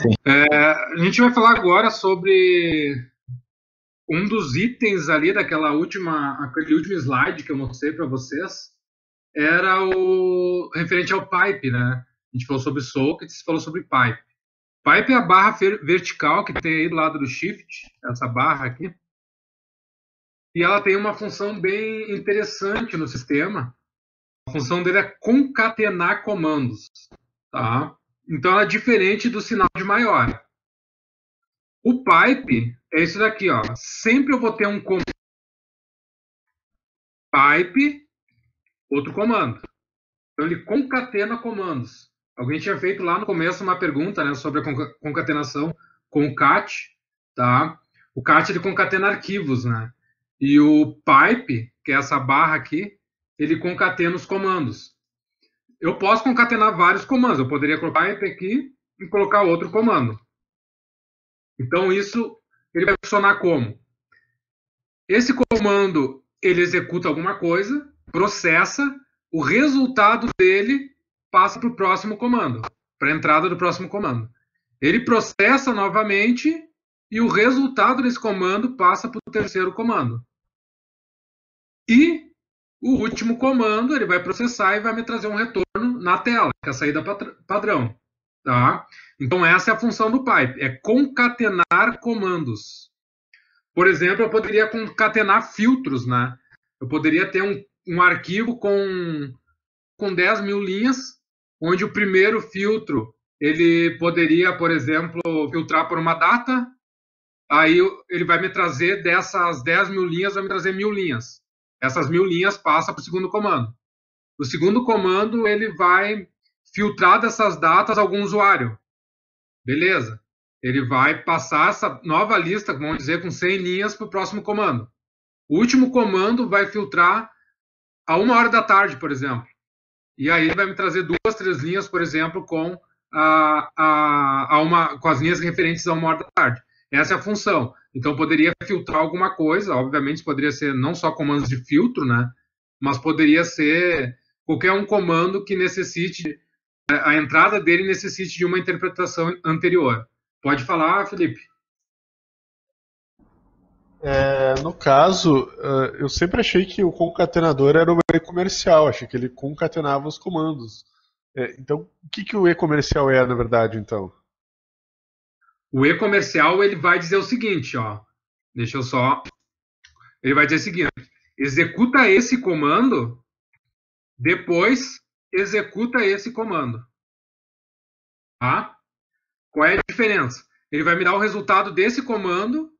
Sim. A gente vai falar agora sobre um dos itens ali aquele último slide que eu mostrei para vocês, era o referente ao pipe, né? A gente falou sobre sockets, falou sobre pipe. Pipe é a barra vertical que tem aí do lado do shift, essa barra aqui. E ela tem uma função bem interessante no sistema. A função dele é concatenar comandos, tá? Então ela é diferente do sinal de maior. O pipe é isso daqui, ó. Sempre eu vou ter um comando pipe, outro comando. Então ele concatena comandos. Alguém tinha feito lá no começo uma pergunta, né, sobre a concatenação com o cat, tá? O cat ele concatena arquivos, né? E o pipe, que é essa barra aqui, ele concatena os comandos. Eu posso concatenar vários comandos. Eu poderia colocar pipe aqui e colocar outro comando. Então isso ele vai funcionar como? Esse comando ele executa alguma coisa, processa, o resultado dele passa para o próximo comando, para a entrada do próximo comando. Ele processa novamente e o resultado desse comando passa para o terceiro comando. E o último comando ele vai processar e vai me trazer um retorno na tela, que é a saída padrão. Tá? Então essa é a função do pipe, é concatenar comandos. Por exemplo, eu poderia concatenar filtros, né? Eu poderia ter um arquivo com 10 mil linhas, onde o primeiro filtro ele poderia, por exemplo, filtrar por uma data, aí ele vai me trazer dessas 10 mil linhas, vai me trazer 1000 linhas. Essas 1000 linhas passam para o segundo comando. O segundo comando ele vai filtrar dessas datas algum usuário. Beleza. Ele vai passar essa nova lista, vamos dizer, com 100 linhas para o próximo comando. O último comando vai filtrar a 1h da tarde, por exemplo. E aí ele vai me trazer 2, 3 linhas, por exemplo, com as linhas referentes a 1h da tarde. Essa é a função. Então, poderia filtrar alguma coisa. Obviamente, poderia ser não só comandos de filtro, né? Mas poderia ser qualquer um comando que necessite, a entrada dele necessite de uma interpretação anterior. Pode falar, Felipe. No caso, eu sempre achei que o concatenador era o e-comercial, achei que ele concatenava os comandos. Então, o que o e-comercial é, na verdade, então? O e-comercial ele vai dizer o seguinte, ó. Deixa eu só. Ele vai dizer o seguinte: executa esse comando, depois executa esse comando. Tá? Qual é a diferença? Ele vai me dar o resultado desse comando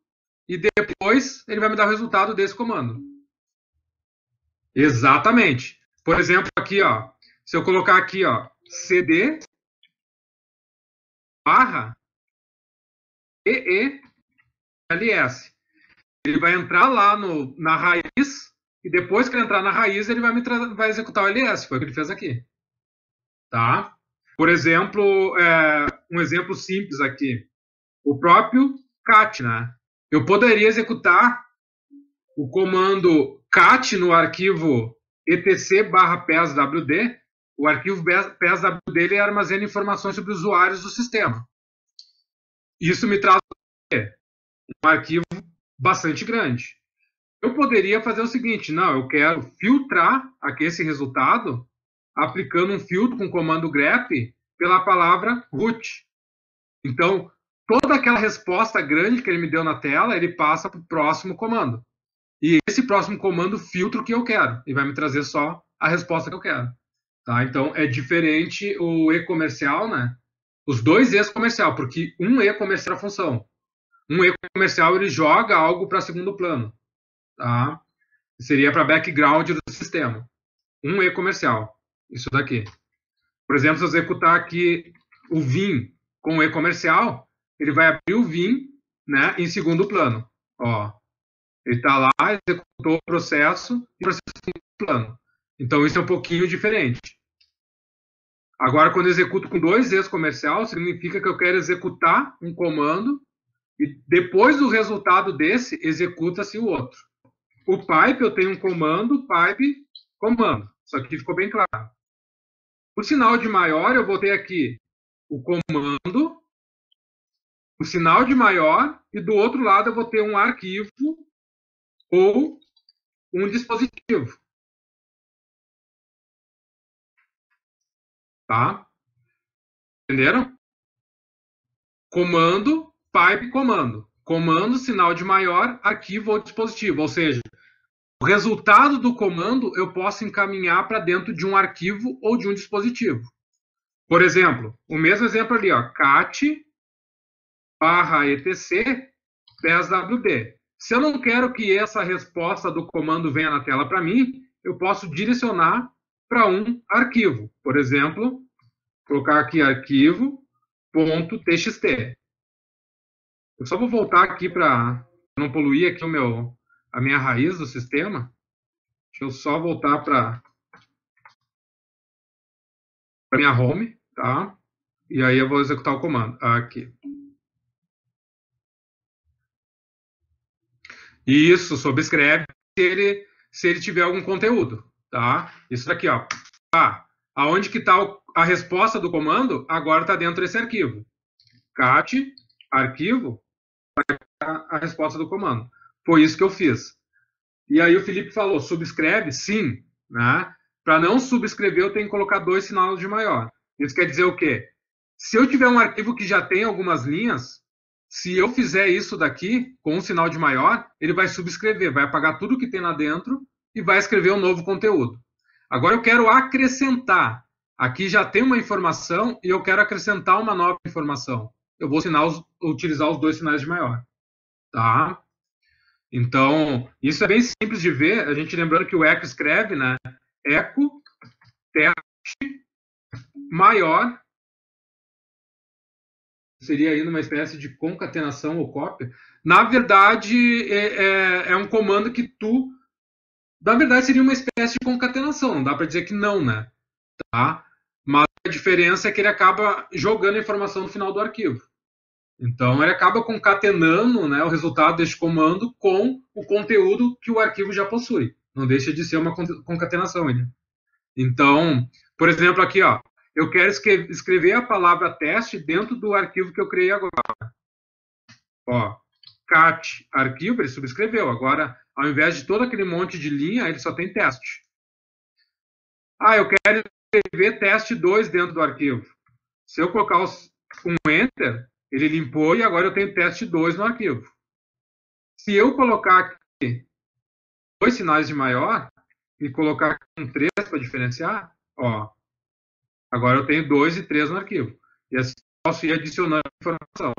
e depois ele vai me dar o resultado desse comando. Exatamente. Por exemplo, aqui, ó, se eu colocar aqui, ó, cd barra EELS, ele vai entrar lá na raiz e depois que ele entrar na raiz, ele vai executar o ls. Foi o que ele fez aqui. Tá? Por exemplo, um exemplo simples aqui. O próprio cat, né? Eu poderia executar o comando cat no arquivo etc/peswd. O arquivo peswd ele armazena informações sobre usuários do sistema. Isso me traz um arquivo bastante grande. Eu poderia fazer o seguinte, não, eu quero filtrar aqui esse resultado aplicando um filtro com o comando grep pela palavra root. Então, toda aquela resposta grande que ele me deu na tela, ele passa para o próximo comando. E esse próximo comando filtra o que eu quero e vai me trazer só a resposta que eu quero. Tá? Então, é diferente o e-comercial, né? Os dois e-comercial, porque um e-comercial é a função. Um e-comercial, ele joga algo para segundo plano. Tá? Seria para background do sistema. Um e-comercial. Isso daqui. Por exemplo, se eu executar aqui o Vim com o e-comercial, ele vai abrir o Vim, né, em segundo plano. Ó, ele está lá, executou o processo e o processo em segundo plano. Então, isso é um pouquinho diferente. Agora, quando eu executo com dois e-comercial, significa que eu quero executar um comando e depois do resultado desse, executa-se o outro. O pipe, eu tenho um comando, pipe, comando. Isso aqui ficou bem claro. O sinal de maior, eu vou ter aqui o comando um sinal de maior, e do outro lado eu vou ter um arquivo ou um dispositivo. Tá? Entenderam? Comando, pipe, comando. Comando, sinal de maior, arquivo ou dispositivo. Ou seja, o resultado do comando eu posso encaminhar para dentro de um arquivo ou de um dispositivo. Por exemplo, o mesmo exemplo ali, ó, cat /etc PESWD. Se eu não quero que essa resposta do comando venha na tela para mim, eu posso direcionar para um arquivo. Por exemplo, colocar aqui arquivo.txt. Eu só vou voltar aqui para não poluir aqui a minha raiz do sistema. Deixa eu só voltar para a minha home, tá? E aí eu vou executar o comando aqui. Isso, subscreve se ele tiver algum conteúdo, tá? Isso daqui, ó. Aonde que está a resposta do comando? Agora está dentro desse arquivo. Cat, arquivo, a resposta do comando. Foi isso que eu fiz. E aí o Felipe falou, subscreve? Sim. Né? Para não subscrever, eu tenho que colocar 2 sinais de maior. Isso quer dizer o quê? Se eu tiver um arquivo que já tem algumas linhas, se eu fizer isso daqui, com um sinal de maior, ele vai subscrever, vai apagar tudo que tem lá dentro e vai escrever um novo conteúdo. Agora eu quero acrescentar. Aqui já tem uma informação e eu quero acrescentar uma nova informação. Eu vou utilizar os 2 sinais de maior. Tá? Então, isso é bem simples de ver. A gente lembrando que o eco escreve, né? Eco, teste, maior. Seria aí uma espécie de concatenação ou cópia. Na verdade, é um comando que na verdade, seria uma espécie de concatenação. Não dá para dizer que não, né? Tá? Mas a diferença é que ele acaba jogando a informação no final do arquivo. Então, ele acaba concatenando, né, o resultado deste comando com o conteúdo que o arquivo já possui. Não deixa de ser uma concatenação. Né? Então, por exemplo, aqui, ó, eu quero escrever a palavra teste dentro do arquivo que eu criei agora. Ó, cat arquivo, ele subscreveu. Agora, ao invés de todo aquele monte de linha, ele só tem teste. Eu quero escrever teste 2 dentro do arquivo. Se eu colocar um Enter, ele limpou e agora eu tenho teste 2 no arquivo. Se eu colocar aqui 2 sinais de maior e colocar aqui um 3 para diferenciar, ó, agora eu tenho 2 e 3 no arquivo. E assim eu posso ir adicionando informação.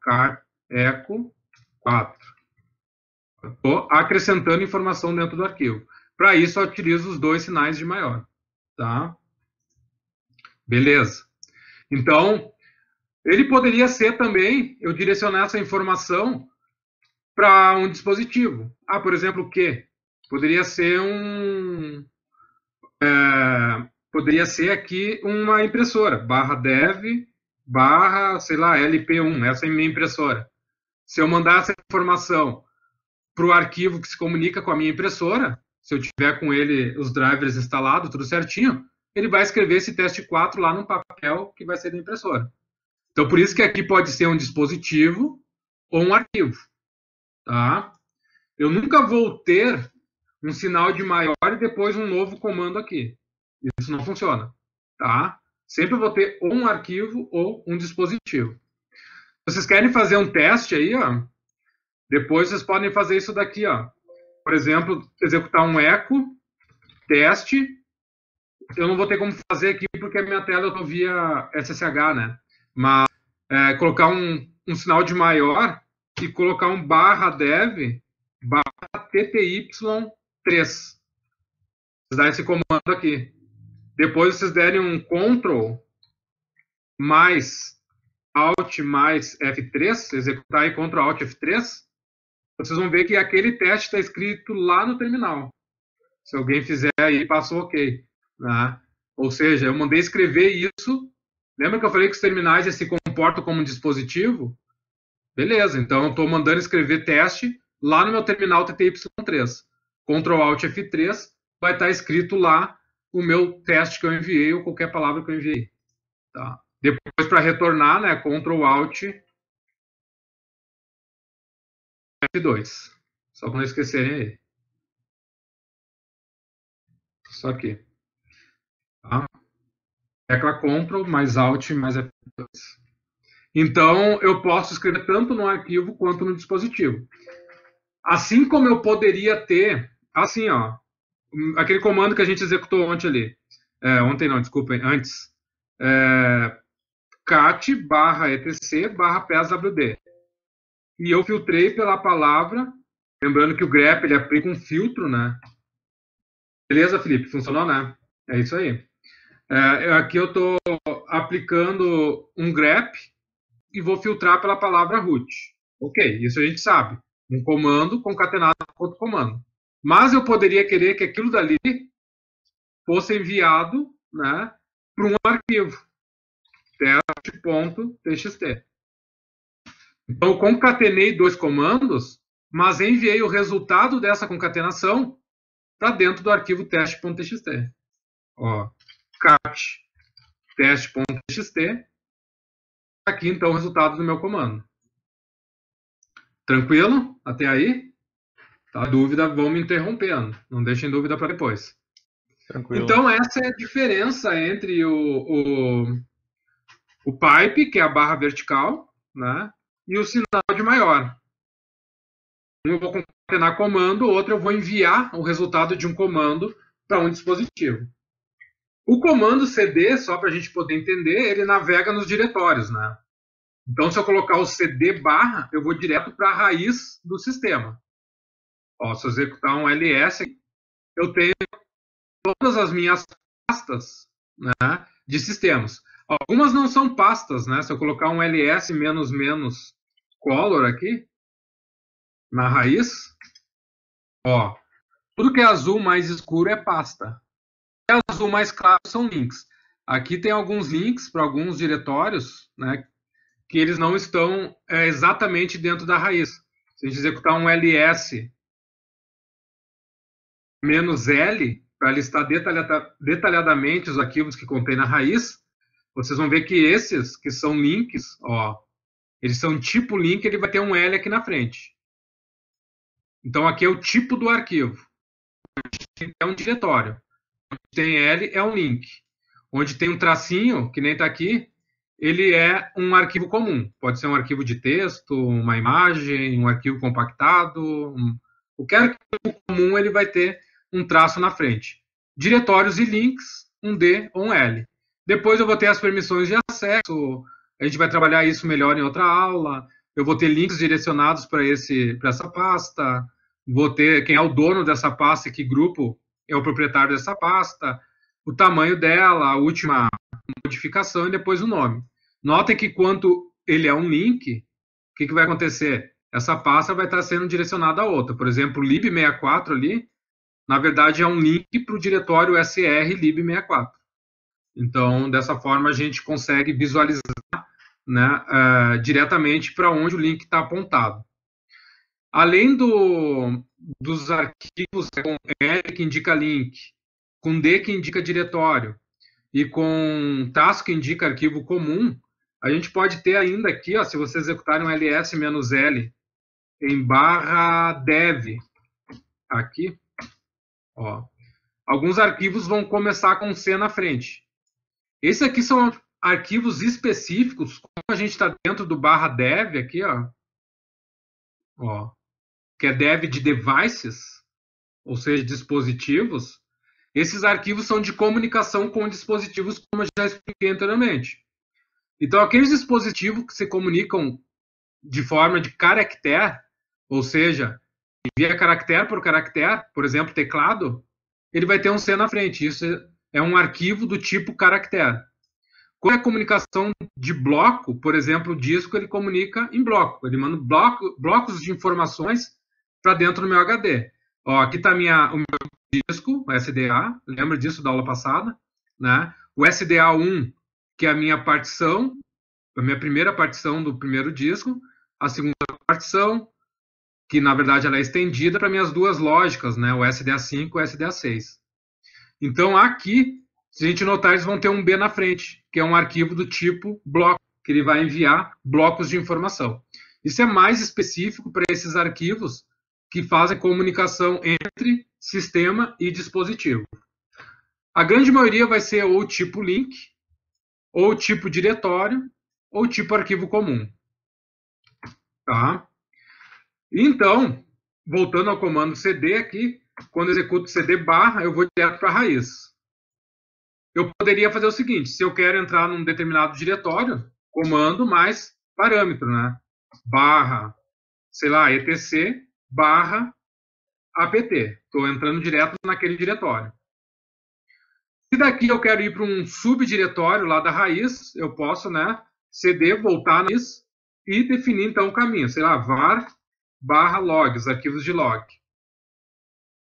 Car, eco, 4. Estou acrescentando informação dentro do arquivo. Para isso, eu utilizo os 2 sinais de maior. Tá? Beleza. Então, ele poderia ser também, eu direcionar essa informação para um dispositivo. Por exemplo, o quê? Poderia ser poderia ser aqui uma impressora, /dev, sei lá, LP1, essa é a minha impressora. Se eu mandar essa informação para o arquivo que se comunica com a minha impressora, se eu tiver com ele os drivers instalados, tudo certinho, ele vai escrever esse teste 4 lá no papel que vai ser da impressora. Então, por isso que aqui pode ser um dispositivo ou um arquivo. Tá? Eu nunca vou ter um sinal de maior e depois um novo comando aqui. Isso não funciona. Tá? Sempre vou ter ou um arquivo ou um dispositivo. Vocês querem fazer um teste aí, ó? Depois vocês podem fazer isso daqui, ó. Por exemplo, executar um eco, teste. Eu não vou ter como fazer aqui porque a minha tela eu estou via SSH, né? Mas colocar um sinal de maior e colocar um /dev /tty3. Vocês dão esse comando aqui. Depois vocês derem um Ctrl mais Alt mais F3, executar aí Ctrl Alt F3, vocês vão ver que aquele teste está escrito lá no terminal. Se alguém fizer aí, passa o OK. Né? Ou seja, eu mandei escrever isso. Lembra que eu falei que os terminais se comportam como um dispositivo? Beleza, então eu estou mandando escrever teste lá no meu terminal TTY3. Ctrl Alt F3, vai estar escrito lá o meu teste que eu enviei ou qualquer palavra que eu enviei. Tá? Depois, para retornar, né, Ctrl Alt F2. Só para não esquecerem aí. Só aqui. Tá? Tecla Ctrl mais Alt mais F2. Então, eu posso escrever tanto no arquivo quanto no dispositivo. Assim como eu poderia ter, assim, ó, aquele comando que a gente executou ontem ali. Ontem não, desculpem, antes. cat /etc /pswd. E eu filtrei pela palavra, lembrando que o grep ele aplica um filtro, né? Beleza, Felipe? Funcionou, né? É isso aí. Aqui eu estou aplicando um grep e vou filtrar pela palavra root. Ok, isso a gente sabe. Um comando concatenado com outro comando. Mas eu poderia querer que aquilo dali fosse enviado, né, para um arquivo teste.txt. Então, eu concatenei dois comandos, mas enviei o resultado dessa concatenação para dentro do arquivo teste.txt. Cat teste.txt. Aqui, então, o resultado do meu comando. Tranquilo? Até aí? Tá? Dúvida, vão me interrompendo. Não deixem dúvida para depois. Tranquilo. Então, essa é a diferença entre o pipe, que é a barra vertical, né, e o sinal de maior. Um eu vou concatenar comando, o outro eu vou enviar o resultado de um comando para um dispositivo. O comando cd, só para a gente poder entender, ele navega nos diretórios, né? Então, se eu colocar o cd barra, eu vou direto para a raiz do sistema. Se eu executar um ls, eu tenho todas as minhas pastas, né, de sistemas. Algumas não são pastas, né? Se eu colocar um ls -- color aqui, na raiz, tudo que é azul mais escuro é pasta. E azul mais claro são links. Aqui tem alguns links para alguns diretórios, né, que eles não estão exatamente dentro da raiz. Se a gente executar um ls -l para listar detalhadamente os arquivos que contém na raiz, vocês vão ver que esses que são links, eles são tipo link, ele vai ter um L aqui na frente. Então, aqui é o tipo do arquivo. É um diretório. Onde tem L é um link. Onde tem um tracinho, que nem está aqui, ele é um arquivo comum. Pode ser um arquivo de texto, uma imagem, um arquivo compactado. Qualquer arquivo comum, ele vai ter um traço na frente. Diretórios e links, um D ou um L. Depois eu vou ter as permissões de acesso. A gente vai trabalhar isso melhor em outra aula. Eu vou ter links direcionados para essa pasta. Vou ter quem é o dono dessa pasta e que grupo é o proprietário dessa pasta. O tamanho dela, a última modificação e depois o nome. Notem que quando ele é um link, o que vai acontecer? Essa pasta vai estar sendo direcionada a outra. Por exemplo, o lib64 ali, na verdade, é um link para o diretório sr lib64. Então, dessa forma, a gente consegue visualizar, né, diretamente para onde o link está apontado. Além dos arquivos com L que indica link, com D que indica diretório e com traço que indica arquivo comum, a gente pode ter ainda aqui, se você executar um ls -l em /dev, aqui, alguns arquivos vão começar com C na frente. Esses aqui são arquivos específicos, como a gente está dentro do /dev aqui, que é dev de devices, ou seja, dispositivos. Esses arquivos são de comunicação com dispositivos, como eu já expliquei anteriormente. Então, aqueles dispositivos que se comunicam de forma de caractere, ou seja, envia caractere por caractere, por exemplo, teclado, ele vai ter um C na frente. Isso é um arquivo do tipo caractere. Quando é comunicação de bloco, por exemplo, o disco, ele comunica em bloco. Ele manda blocos de informações para dentro do meu HD. Aqui está o meu disco, o SDA, lembra disso da aula passada, né? O SDA1, que é a minha partição, a minha primeira partição do primeiro disco, a segunda partição, que na verdade ela é estendida para minhas duas lógicas, né? O SDA5 e o SDA6. Então aqui Se a gente notar, eles vão ter um B na frente, que é um arquivo do tipo bloco, que ele vai enviar blocos de informação. Isso é mais específico para esses arquivos que fazem comunicação entre sistema e dispositivo. A grande maioria vai ser ou tipo link, ou tipo diretório, ou tipo arquivo comum. Tá? Então, voltando ao comando cd aqui, quando eu executo cd barra, eu vou direto para a raiz. Eu poderia fazer o seguinte, se eu quero entrar num determinado diretório, comando mais parâmetro, né? Barra, sei lá, etc, barra apt. Estou entrando direto naquele diretório. Se daqui eu quero ir para um subdiretório lá da raiz, eu posso, né, cd, voltar nisso e definir então o caminho, sei lá, var barra logs, arquivos de log.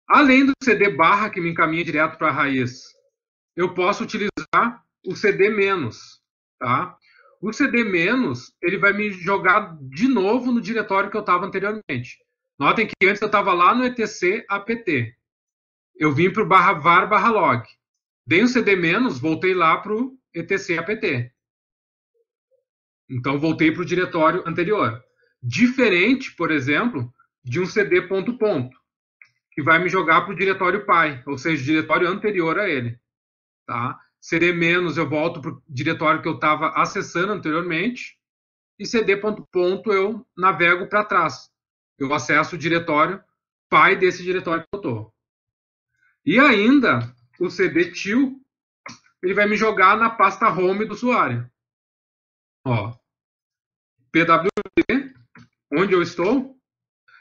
Além do cd barra, que me encaminha direto para a raiz, eu posso utilizar o cd menos, tá? O cd menos, ele vai me jogar de novo no diretório que eu estava anteriormente. Notem que antes eu estava lá no etc apt. Eu vim para o barra var barra log. Dei um cd menos, voltei lá para o etc apt. Então, voltei para o diretório anterior. Diferente, por exemplo, de um cd ponto ponto, que vai me jogar para o diretório pai, ou seja, o diretório anterior a ele. Tá? cd menos eu volto para o diretório que eu estava acessando anteriormente, e cd ponto ponto eu navego para trás. Eu acesso o diretório pai desse diretório que eu estou. E ainda, o cd til, ele vai me jogar na pasta home do usuário. Ó, pwd, onde eu estou,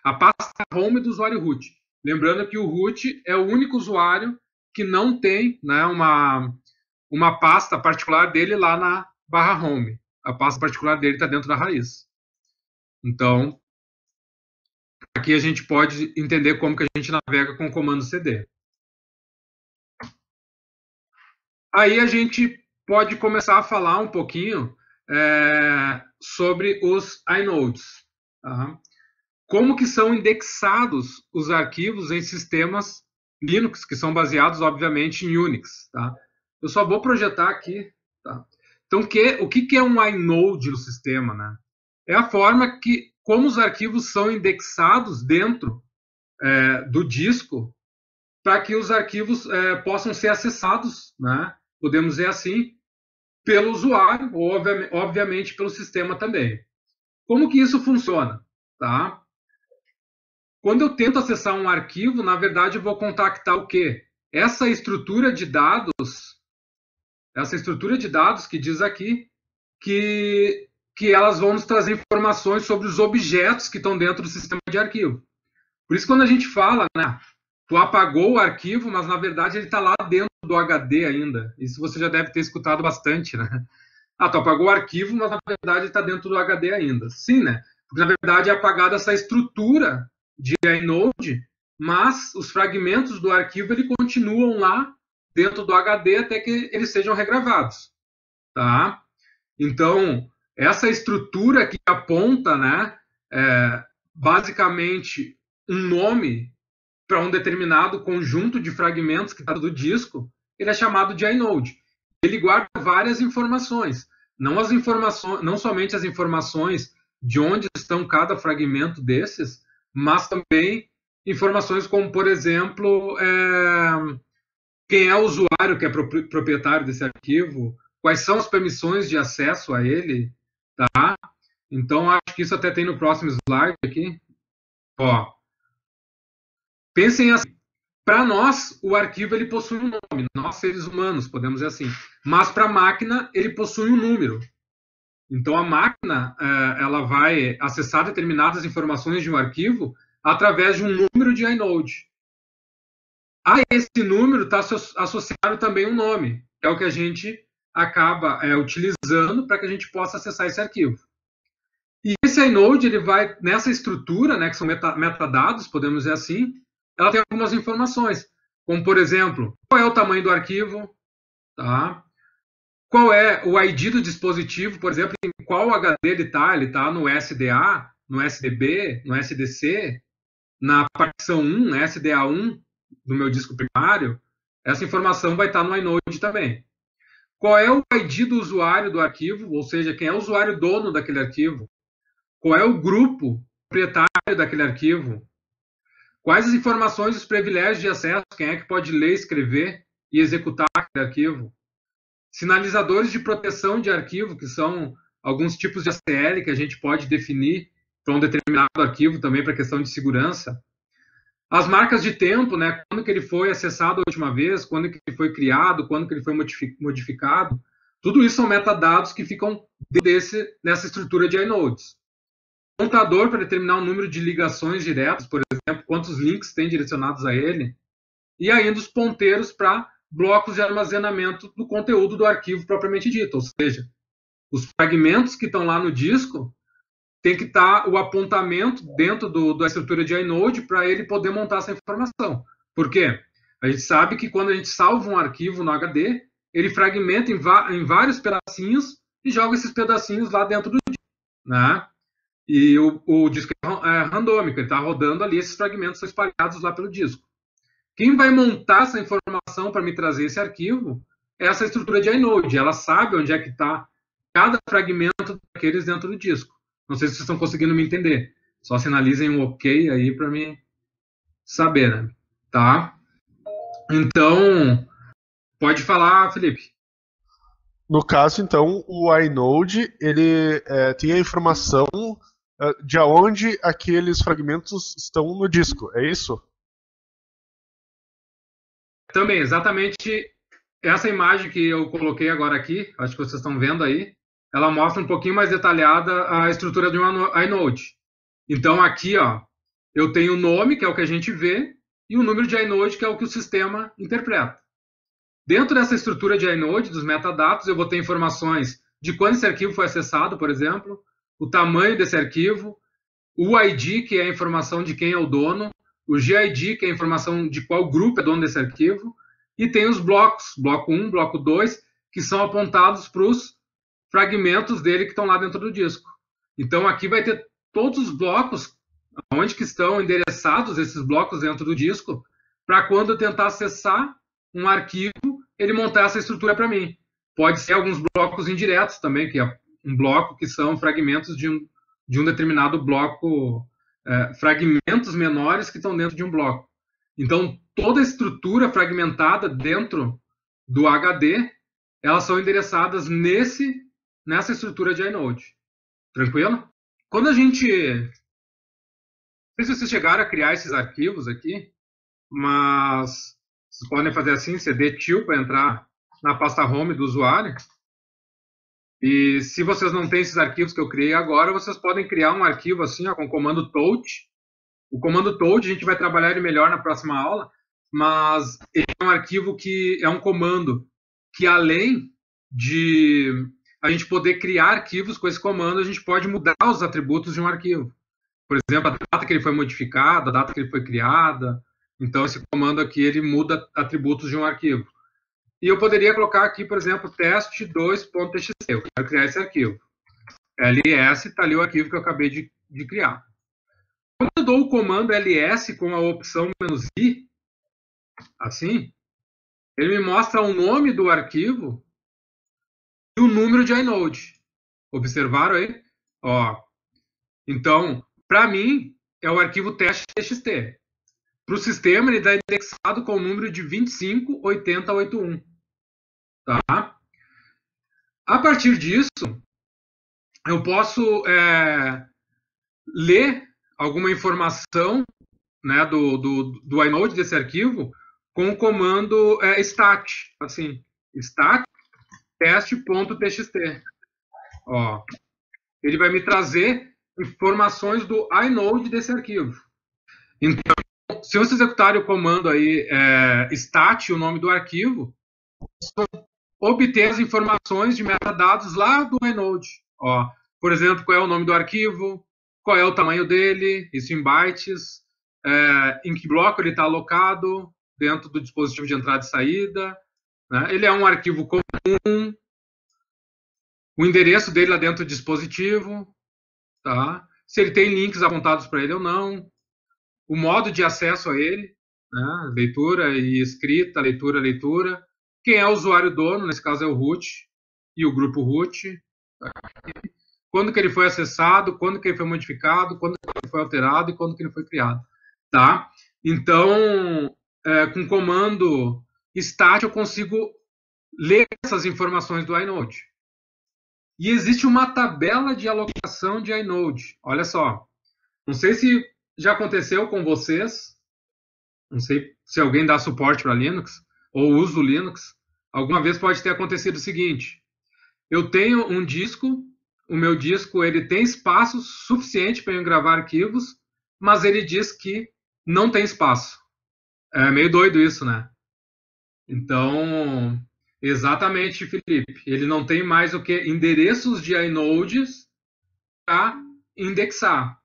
a pasta home do usuário root. Lembrando que o root é o único usuário que não tem, né, uma pasta particular dele lá na barra home. A pasta particular dele está dentro da raiz. Então, aqui a gente pode entender como que a gente navega com o comando cd. Aí a gente pode começar a falar um pouquinho sobre os inodes. Tá? Como que são indexados os arquivos em sistemas Linux, que são baseados, obviamente, em Unix. Tá? Eu só vou projetar aqui. Tá? Então, o que é um inode no sistema? Né? É a forma como os arquivos são indexados dentro do disco para que os arquivos possam ser acessados, né? Podemos dizer assim, pelo usuário, ou obviamente pelo sistema também. Como que isso funciona? Tá? Quando eu tento acessar um arquivo, na verdade eu vou contactar o quê? Essa estrutura de dados que diz aqui que elas vão nos trazer informações sobre os objetos que estão dentro do sistema de arquivo. Por isso, quando a gente fala, né, tu apagou o arquivo, mas na verdade ele está lá dentro do HD ainda. Isso você já deve ter escutado bastante, né? Tu apagou o arquivo, mas na verdade ele está dentro do HD ainda. Sim, né? Porque na verdade é apagada essa estrutura de inode, mas os fragmentos do arquivo ele continuam lá dentro do HD até que eles sejam regravados, tá? Então, essa estrutura que aponta, né, basicamente um nome para um determinado conjunto de fragmentos que está do disco, ele é chamado de inode. Ele guarda várias informações, não somente as informações de onde estão cada fragmento desses, mas também informações como, por exemplo, quem é o usuário que é proprietário desse arquivo, quais são as permissões de acesso a ele, tá? Então, acho que isso até tem no próximo slide aqui. Ó, pensem assim, para nós, o arquivo ele possui um nome, nós seres humanos, podemos dizer assim, mas para a máquina ele possui um número. Então, a máquina ela vai acessar determinadas informações de um arquivo através de um número de inode. A esse número está associado também um nome, que é o que a gente acaba utilizando para que a gente possa acessar esse arquivo. E esse inode, ele vai nessa estrutura, né, que são metadados, podemos dizer assim, ela tem algumas informações, como, por exemplo, qual é o tamanho do arquivo, tá? Qual é o ID do dispositivo, por exemplo, em qual HD ele está no SDA, no SDB, no SDC, na partição 1, SDA1, do meu disco primário, essa informação vai estar no inode também. qual é o ID do usuário do arquivo, ou seja, quem é o usuário dono daquele arquivo, qual é o grupo proprietário daquele arquivo, quais as informações e os privilégios de acesso, quem é que pode ler, escrever e executar aquele arquivo, sinalizadores de proteção de arquivo, que são alguns tipos de ACL que a gente pode definir para um determinado arquivo também para questão de segurança. As marcas de tempo, né? Quando que ele foi acessado a última vez, quando que ele foi criado, quando que ele foi modificado. Tudo isso são metadados que ficam nessa estrutura de inodes. Contador para determinar o número de ligações diretas, por exemplo, quantos links tem direcionados a ele. E ainda os ponteiros para blocos de armazenamento do conteúdo do arquivo propriamente dito. Ou seja, os fragmentos que estão lá no disco tem que estar o apontamento dentro da estrutura de inode para ele poder montar essa informação. Por quê? A gente sabe que quando a gente salva um arquivo no HD, ele fragmenta em vários pedacinhos e joga esses pedacinhos lá dentro do disco, né? E o disco é randômico, ele está rodando ali, esses fragmentos são espalhados lá pelo disco. Quem vai montar essa informação para me trazer esse arquivo é essa estrutura de inode. Ela sabe onde é que está cada fragmento daqueles dentro do disco. Não sei se vocês estão conseguindo me entender. Só sinalizem um ok aí para me saber, né? Tá? Então, pode falar, Felipe. No caso, então, o inode ele tem a informação de onde aqueles fragmentos estão no disco, é isso? Também, exatamente essa imagem que eu coloquei agora aqui, acho que vocês estão vendo aí, ela mostra um pouquinho mais detalhada a estrutura de um inode. Então, aqui, ó, eu tenho o nome, que é o que a gente vê, e o número de inode, que é o que o sistema interpreta. Dentro dessa estrutura de inode, dos metadados, eu vou ter informações de quando esse arquivo foi acessado, por exemplo, o tamanho desse arquivo, o ID, que é a informação de quem é o dono, o GID, que é a informação de qual grupo é dono desse arquivo, e tem os blocos, bloco 1, bloco 2, que são apontados para os fragmentos dele que estão lá dentro do disco. Então, aqui vai ter todos os blocos, onde que estão endereçados esses blocos dentro do disco, para quando eu tentar acessar um arquivo, ele montar essa estrutura para mim. Pode ser alguns blocos indiretos também, que é um bloco que são fragmentos de um determinado bloco, fragmentos menores que estão dentro de um bloco. Então, toda a estrutura fragmentada dentro do HD, elas são endereçadas nessa estrutura de inode. Tranquilo? Quando a gente... Não sei se vocês chegaram a criar esses arquivos aqui, mas vocês podem fazer assim, cd til para entrar na pasta home do usuário. E se vocês não têm esses arquivos que eu criei agora, vocês podem criar um arquivo assim, ó, com o comando toad. O comando toad, a gente vai trabalhar ele melhor na próxima aula, mas ele é um arquivo que é um comando que, além de a gente poder criar arquivos com esse comando, a gente pode mudar os atributos de um arquivo. Por exemplo, a data que ele foi modificado, a data que ele foi criada. Então, esse comando aqui, ele muda atributos de um arquivo. E eu poderia colocar aqui, por exemplo, test2.txt. Eu quero criar esse arquivo. ls, está ali o arquivo que eu acabei de criar. Quando eu dou o comando ls com a opção "-i", assim, ele me mostra o nome do arquivo e o número de inode. Observaram aí? Ó. Então, para mim, é o arquivo test.txt. Para o sistema, ele está indexado com o número de 258081. Tá? A partir disso, eu posso ler alguma informação, né, do inode desse arquivo com o comando stat, assim, stat test.txt. Ó, ele vai me trazer informações do inode desse arquivo. Então, se você executar o comando aí, stat, o nome do arquivo, obter as informações de metadados lá do inode. Ó, por exemplo, qual é o nome do arquivo, qual é o tamanho dele, isso em bytes, em que bloco ele está alocado dentro do dispositivo de entrada e saída, né? Ele é um arquivo comum, o endereço dele lá dentro do dispositivo, tá? Se ele tem links apontados para ele ou não, o modo de acesso a ele, né? Leitura e escrita, leitura, quem é o usuário dono, nesse caso é o root, e o grupo root, quando que ele foi acessado, quando que ele foi modificado, quando que ele foi alterado e quando que ele foi criado, tá? Então, com o comando stat eu consigo ler essas informações do inode. E existe uma tabela de alocação de inode. Olha só, não sei se já aconteceu com vocês, não sei se alguém dá suporte para Linux ou usa o Linux, alguma vez pode ter acontecido o seguinte: eu tenho um disco, o meu disco ele tem espaço suficiente para eu gravar arquivos, mas ele diz que não tem espaço. É meio doido isso, né? Então, exatamente, Felipe. Ele não tem mais o que endereços de inodes para indexar,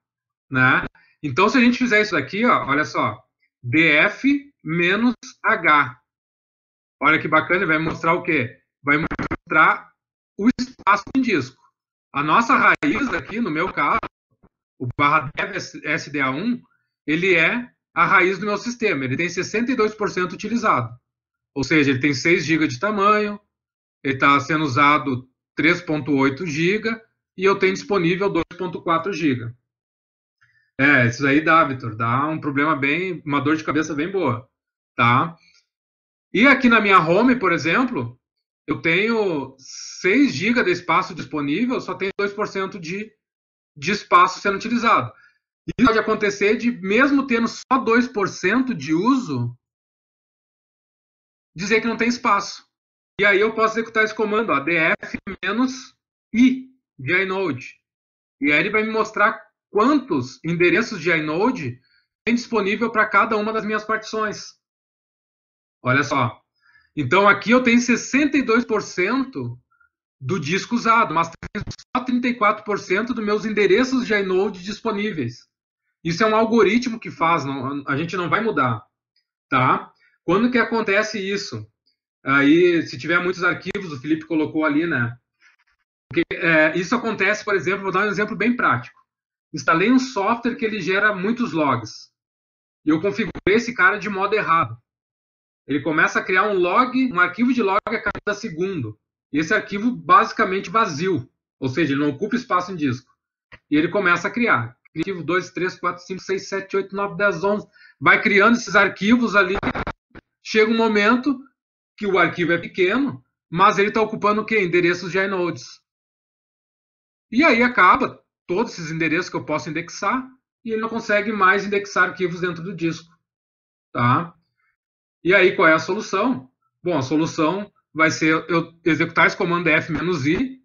né? Então, se a gente fizer isso aqui, ó, olha só, df menos h. Olha que bacana, ele vai mostrar o quê? Vai mostrar o espaço em disco. A nossa raiz aqui, no meu caso, o barra dev SDA1, ele é a raiz do meu sistema. Ele tem 62% utilizado. Ou seja, ele tem 6 GB de tamanho, ele está sendo usado 3.8 GB e eu tenho disponível 2.4 GB. Isso aí dá, Vitor, dá um problema bem, uma dor de cabeça bem boa, tá? E aqui na minha home, por exemplo, eu tenho 6 GB de espaço disponível, só tenho 2% de espaço sendo utilizado. E pode acontecer de, mesmo tendo só 2% de uso, dizer que não tem espaço. E aí eu posso executar esse comando, ó, df-i de inode. E aí ele vai me mostrar quantos endereços de inode tem disponível para cada uma das minhas partições. Olha só. Então aqui eu tenho 62% do disco usado, mas tenho só 34% dos meus endereços de inode disponíveis. Isso é um algoritmo que faz, não, a gente não vai mudar, tá? Quando que acontece isso? Aí, se tiver muitos arquivos, o Felipe colocou ali, né? Porque, isso acontece, por exemplo, vou dar um exemplo bem prático. Instalei um software que ele gera muitos logs. E eu configurei esse cara de modo errado. Ele começa a criar um log, um arquivo de log a cada segundo. E esse arquivo basicamente vazio. Ou seja, ele não ocupa espaço em disco. E ele começa a criar. Arquivo 2, 3, 4, 5, 6, 7, 8, 9, 10, 11. Vai criando esses arquivos ali. Chega um momento que o arquivo é pequeno, mas ele está ocupando o quê? Endereços de inodes. E aí acaba todos esses endereços que eu posso indexar e ele não consegue mais indexar arquivos dentro do disco. Tá? E aí qual é a solução? Bom, a solução vai ser eu executar esse comando df-i,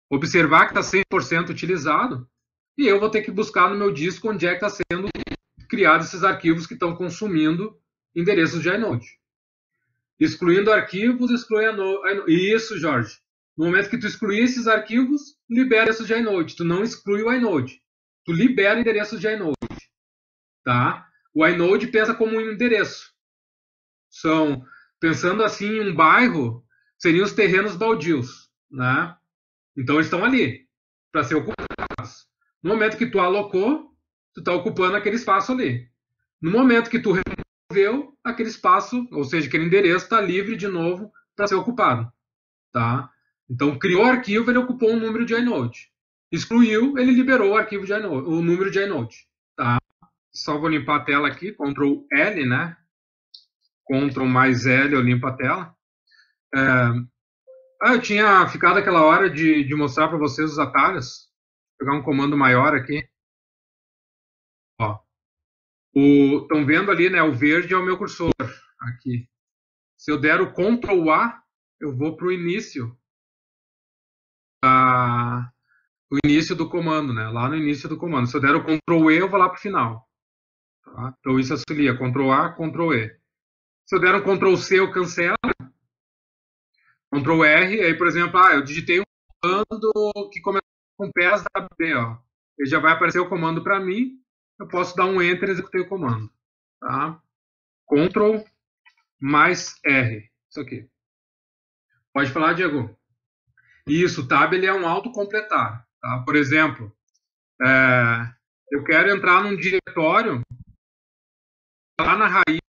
observar que está 100% utilizado e eu vou ter que buscar no meu disco onde é que está sendo criados esses arquivos que estão consumindo endereços de inode. Excluindo arquivos, exclui inode. Isso, Jorge. No momento que tu excluir esses arquivos, libera endereços de inode. Tu não exclui o inode. Tu libera endereços de inode. Tá? O inode pensa como um endereço. Pensando assim em um bairro, seriam os terrenos baldios. Né? Então eles estão ali para ser ocupados. No momento que tu alocou, tu está ocupando aquele espaço ali. No momento que tu removeu, aquele espaço, ou seja, aquele endereço está livre de novo para ser ocupado. Tá? Então, criou o arquivo, ele ocupou um número de inode. Excluiu, ele liberou o arquivo de inode, o número de inode. Tá? Só vou limpar a tela aqui, Ctrl L, né? Ctrl mais L, eu limpo a tela. Eu tinha ficado aquela hora de mostrar para vocês os atalhos. Vou pegar um comando maior aqui. Estão vendo ali, né? O verde é o meu cursor. Aqui. Se eu der o Ctrl A, eu vou para o início. O início do comando, né? Lá no início do comando. Se eu der o Ctrl E, eu vou lá para o final. Tá? Então isso auxilia. Ctrl A, Ctrl E. Se eu der um Ctrl C, eu cancelo. Ctrl R, aí, por exemplo, eu digitei um comando que começa com PSW, ó. Ele já vai aparecer o comando para mim. Eu posso dar um Enter e executei o comando. Tá? Ctrl mais R. Isso aqui. Pode falar, Diego. Isso, o tab ele é um autocompletar. Tá? Por exemplo, eu quero entrar num diretório, lá na raiz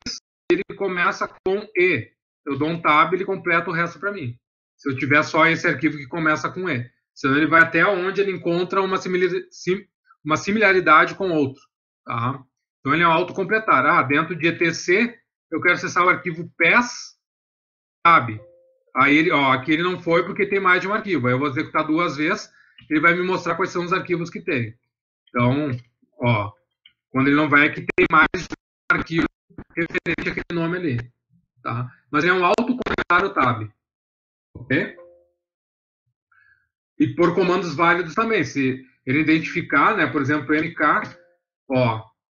ele começa com E. eu dou um tab e ele completa o resto para mim. Se eu tiver só esse arquivo que começa com E. Senão ele vai até onde ele encontra uma similaridade com outro. Tá? Então ele é um autocompletar. Dentro de etc, eu quero acessar o arquivo PES tab. Aí ele, aqui ele não foi porque tem mais de um arquivo. Aí eu vou executar 2 vezes, ele vai me mostrar quais são os arquivos que tem. Então, quando ele não vai, aqui tem mais de um arquivo referente àquele nome ali. Tá? Mas é um autocompletar o tab. Ok? E por comandos válidos também. Se ele identificar, né, por exemplo, mk,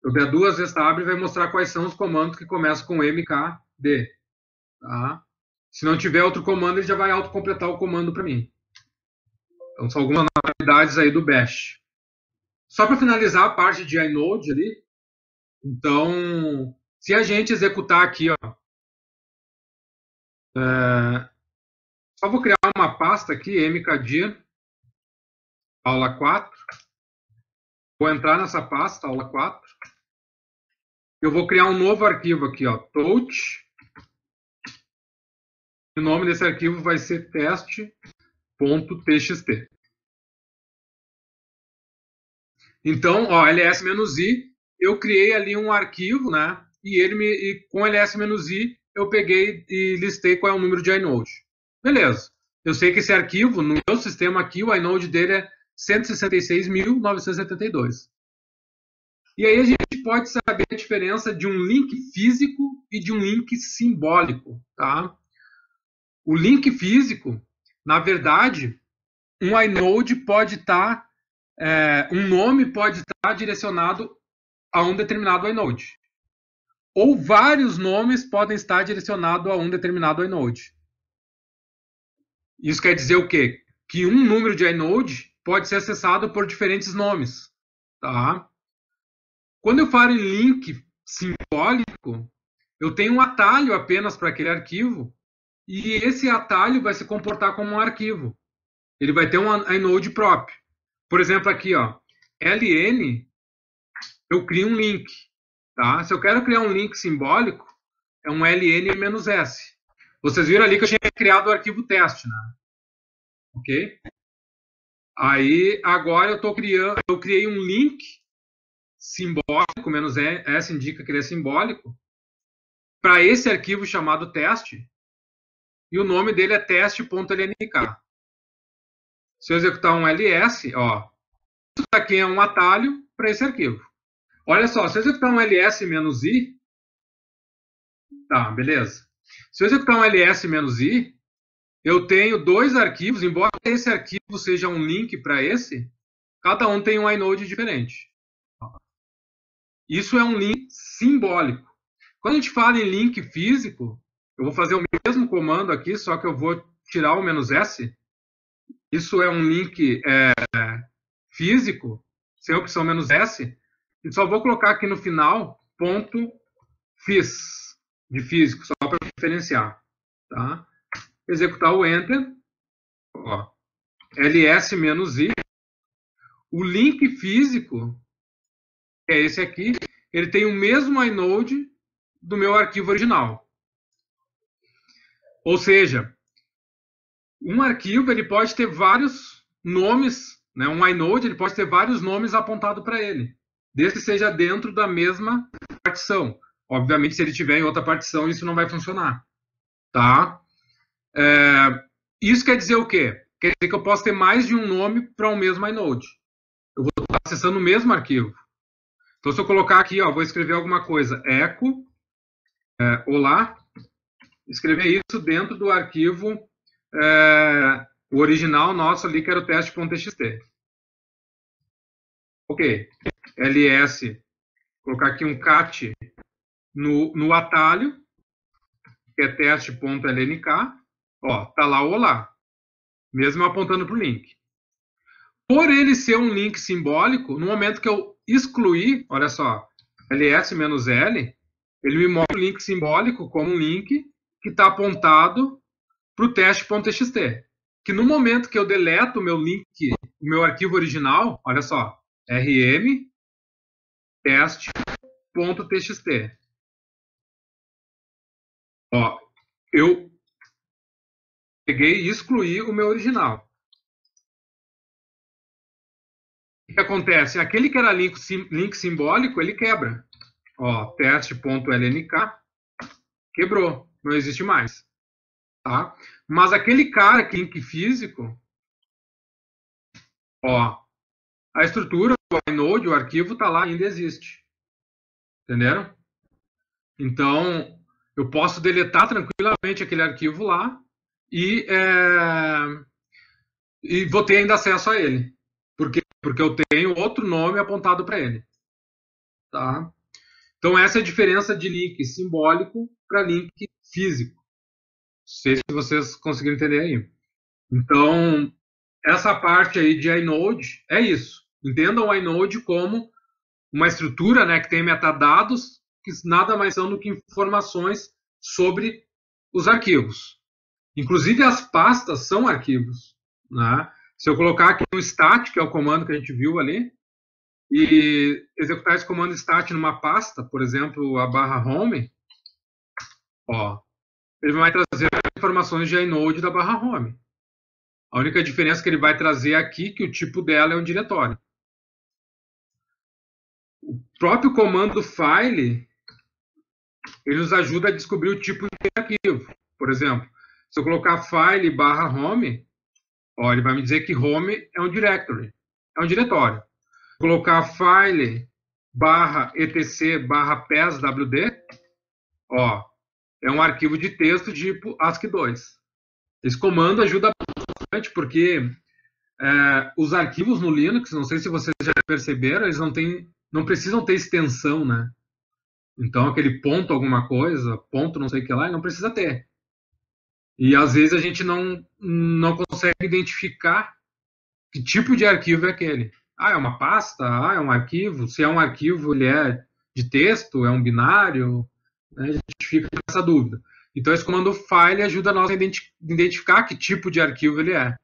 eu der 2 vezes tab, ele vai mostrar quais são os comandos que começam com mkd. Tá? Se não tiver outro comando, ele já vai autocompletar o comando para mim. Então, são algumas novidades aí do Bash. Só para finalizar a parte de inode ali, então, se a gente executar aqui, só vou criar uma pasta aqui, mkdir, aula 4. Vou entrar nessa pasta, aula 4. Eu vou criar um novo arquivo aqui, touch. O nome desse arquivo vai ser teste.txt. Então, ls-i, eu criei ali um arquivo, né? E com ls-i eu peguei e listei qual é o número de inode. Beleza. Eu sei que esse arquivo, no meu sistema aqui, o inode dele é 166.972. E aí a gente pode saber a diferença de um link físico e de um link simbólico, tá? O link físico, na verdade, um inode pode estar, um nome pode estar direcionado a um determinado inode. Ou vários nomes podem estar direcionados a um determinado inode. Isso quer dizer o quê? Que um número de inode pode ser acessado por diferentes nomes, tá? Quando eu falo em link simbólico, eu tenho um atalho apenas para aquele arquivo, e esse atalho vai se comportar como um arquivo. Ele vai ter um inode próprio. Por exemplo, aqui, ln, eu crio um link. Tá? Se eu quero criar um link simbólico, é um ln-s. Vocês viram ali que eu tinha criado o arquivo teste, né? Ok? Aí, agora eu criei um link simbólico, menos S indica que ele é simbólico, para esse arquivo chamado teste, e o nome dele é teste.lnk. Se eu executar um ls, isso aqui é um atalho para esse arquivo. Olha só, se eu executar um ls-i, tá, beleza. Se eu executar um ls-i, eu tenho 2 arquivos, embora esse arquivo seja um link para esse, cada um tem um inode diferente. Isso é um link simbólico. Quando a gente fala em link físico, eu vou fazer o mesmo comando aqui, só que eu vou tirar o "-s". Isso é um link físico, sem opção "-s", e só vou colocar aqui no final ponto "fis", de físico, só para diferenciar. Tá? Executar o Enter. ls-i. O link físico, que é esse aqui, ele tem o mesmo inode do meu arquivo original. Ou seja, um arquivo ele pode ter vários nomes, né? Um inode ele pode ter vários nomes apontados para ele, desde que seja dentro da mesma partição. Obviamente, se ele tiver em outra partição, isso não vai funcionar. Tá? Isso quer dizer o quê? Quer dizer que eu posso ter mais de um nome para o mesmo inode. Eu vou estar acessando o mesmo arquivo. Então, se eu colocar aqui, vou escrever alguma coisa, echo, olá, escrever isso dentro do arquivo, o original nosso ali, que era o teste.txt. Ok. ls, colocar aqui um cat no atalho, que é teste.lnk, tá lá o olá, mesmo apontando para o link. Por ele ser um link simbólico, no momento que eu excluir, olha só, ls-l, ele me mostra o link simbólico como um link que está apontado para o teste.txt. Que no momento que eu deleto o meu link, o meu arquivo original, olha só, rm teste.txt. Eu peguei e excluí o meu original. O que acontece? Aquele que era link simbólico, ele quebra. Ó, teste.lnk quebrou, não existe mais. Tá? Mas aquele cara, link físico, ó, a estrutura, o inode, o arquivo está lá, ainda existe. Entenderam? Então, eu posso deletar tranquilamente aquele arquivo lá e, e vou ter ainda acesso a ele. Por quê? Porque eu tenho outro nome apontado para ele. Tá? Então, essa é a diferença de link simbólico para link físico. Não sei se vocês conseguiram entender aí. Então, essa parte aí de inode é isso. Entendam o inode como uma estrutura, né, que tem metadados, que nada mais são do que informações sobre os arquivos. Inclusive, as pastas são arquivos. Né? Se eu colocar aqui no stat, que é o comando que a gente viu ali, e executar esse comando stat numa pasta, por exemplo, a barra home, ó, ele vai trazer informações de inode da barra home. A única diferença que ele vai trazer aqui é que o tipo dela é um diretório. O próprio comando file, ele nos ajuda a descobrir o tipo de arquivo. Por exemplo, se eu colocar file barra home, ó, ele vai me dizer que home é um directory, é um diretório. Colocar file barra etc barra passwd, ó, é um arquivo de texto tipo ASCII2. Esse comando ajuda bastante porque os arquivos no Linux, não sei se vocês já perceberam, eles não precisam ter extensão, né? Então aquele ponto alguma coisa, ponto não sei o que lá, não precisa ter. E às vezes a gente não consegue identificar que tipo de arquivo é aquele. Ah, é uma pasta? Ah, é um arquivo? Se é um arquivo, ele é de texto? É um binário? Né? A gente fica com essa dúvida. Então, esse comando file ajuda nós a identificar que tipo de arquivo ele é.